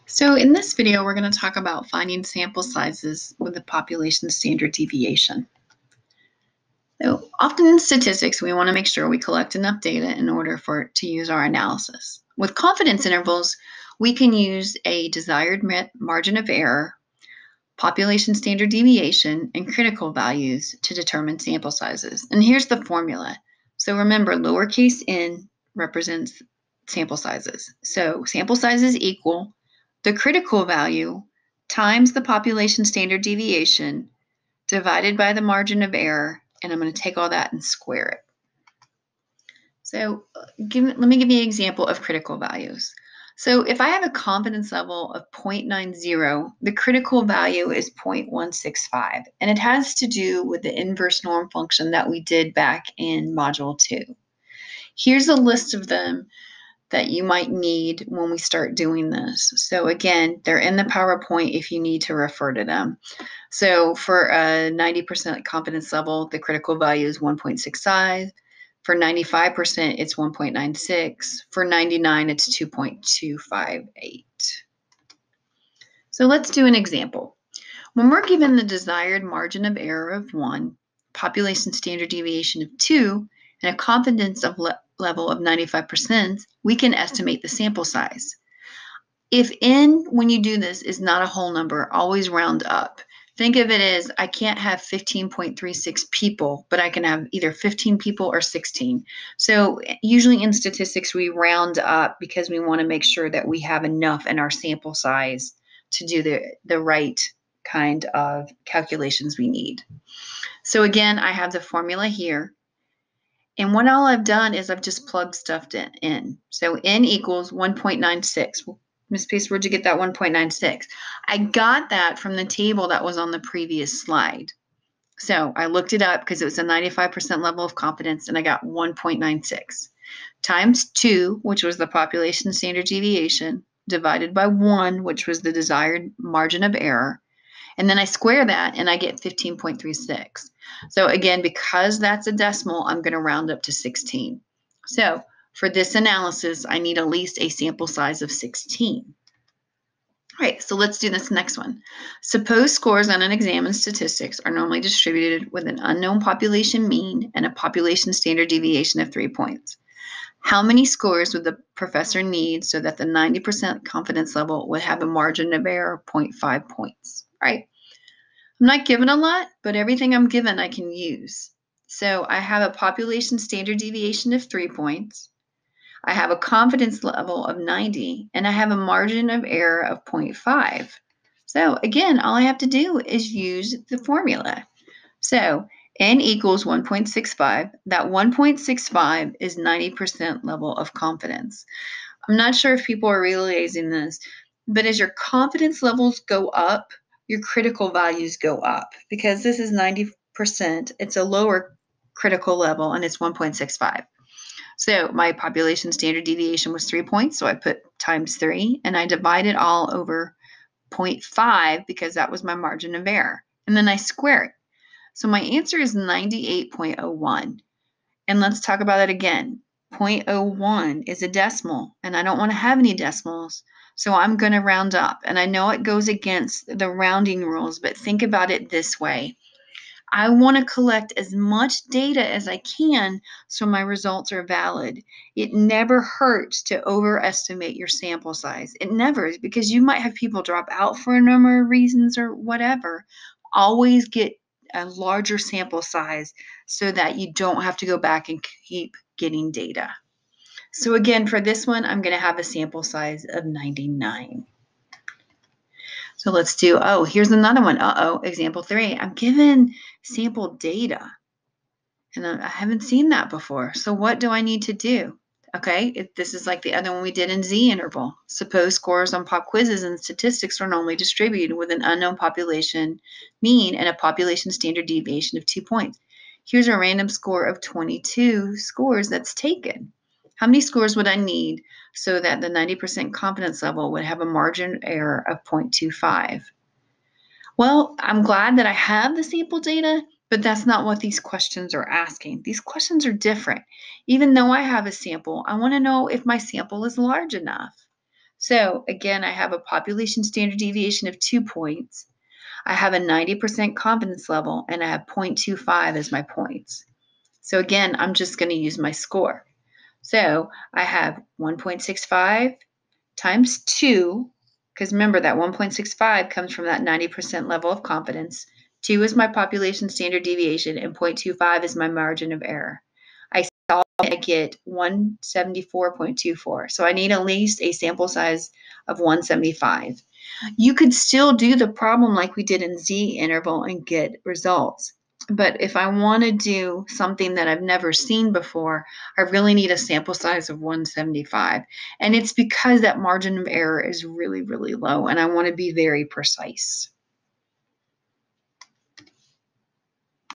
So in this video, we're going to talk about finding sample sizes with the population standard deviation. So often in statistics, we want to make sure we collect enough data in order to use our analysis. With confidence intervals, we can use a desired margin of error, population standard deviation, and critical values to determine sample sizes. And here's the formula. So remember, lowercase n represents sample sizes. So sample sizes equal the critical value times the population standard deviation divided by the margin of error, and I'm going to take all that and square it. So let me give you an example of critical values. So if I have a confidence level of 0.90, the critical value is 0.165, and it has to do with the inverse norm function that we did back in Module 2. Here's a list of them that you might need when we start doing this. So again, they're in the PowerPoint if you need to refer to them. So for a 90% confidence level, the critical value is 1.65. For 95%, it's 1.96. For 99, it's 2.258. So let's do an example. When we're given the desired margin of error of 1, population standard deviation of 2, and a confidence level of 95%, we can estimate the sample size. If n, when you do this, is not a whole number, always round up. Think of it as I can't have 15.36 people, but I can have either 15 people or 16. So usually in statistics, we round up because we want to make sure that we have enough in our sample size to do the right kind of calculations we need. So again, I have the formula here. And what all I've done is I've just plugged stuff in. So n equals 1.96. Miss Pace, where'd you get that 1.96? I got that from the table that was on the previous slide. So I looked it up because it was a 95% level of confidence, and I got 1.96 times 2, which was the population standard deviation, divided by 1, which was the desired margin of error. And then I square that, and I get 15.36. So again, because that's a decimal, I'm going to round up to 16. So for this analysis, I need at least a sample size of 16. All right, so let's do this next one. Suppose scores on an exam in statistics are normally distributed with an unknown population mean and a population standard deviation of 3 points. How many scores would the professor need so that the 90% confidence level would have a margin of error of 0.5 points? All right. I'm not given a lot, but everything I'm given I can use. So I have a population standard deviation of 3 points. I have a confidence level of 90, and I have a margin of error of 0.5. So again, all I have to do is use the formula. So n equals 1.65. That 1.65 is 90% level of confidence. I'm not sure if people are realizing this, but as your confidence levels go up, your critical values go up. Because this is 90%, it's a lower critical level, and it's 1.65. So my population standard deviation was 3 points, so I put times 3, and I divided all over 0.5 because that was my margin of error. And then I square it. So my answer is 98.01. And let's talk about it again. 0.01 is a decimal, and I don't want to have any decimals, so I'm going to round up. And I know it goes against the rounding rules, but think about it this way. I want to collect as much data as I can so my results are valid. It never hurts to overestimate your sample size. It never, because you might have people drop out for a number of reasons or whatever. Always get a larger sample size so that you don't have to go back and keep getting data. So again, for this one, I'm going to have a sample size of 99. So let's do, here's another one. Example 3. I'm given sample data, and I haven't seen that before. So what do I need to do? Okay, this is like the other one we did in Z interval. Suppose scores on pop quizzes and statistics are normally distributed with an unknown population mean and a population standard deviation of 2 points. Here's a random score of 22 scores that's taken. How many scores would I need so that the 90% confidence level would have a margin error of 0.25? Well, I'm glad that I have the sample data, but that's not what these questions are asking. These questions are different. Even though I have a sample, I want to know if my sample is large enough. So again, I have a population standard deviation of 2 points. I have a 90% confidence level, and I have 0.25 as my points. So again, I'm just going to use my score. So I have 1.65 times 2, because remember that 1.65 comes from that 90% level of confidence. 2 is my population standard deviation, and 0.25 is my margin of error. I get 174.24. So I need at least a sample size of 175. You could still do the problem like we did in Z interval and get results. But if I want to do something that I've never seen before, I really need a sample size of 175. And it's because that margin of error is really, really low, and I want to be very precise.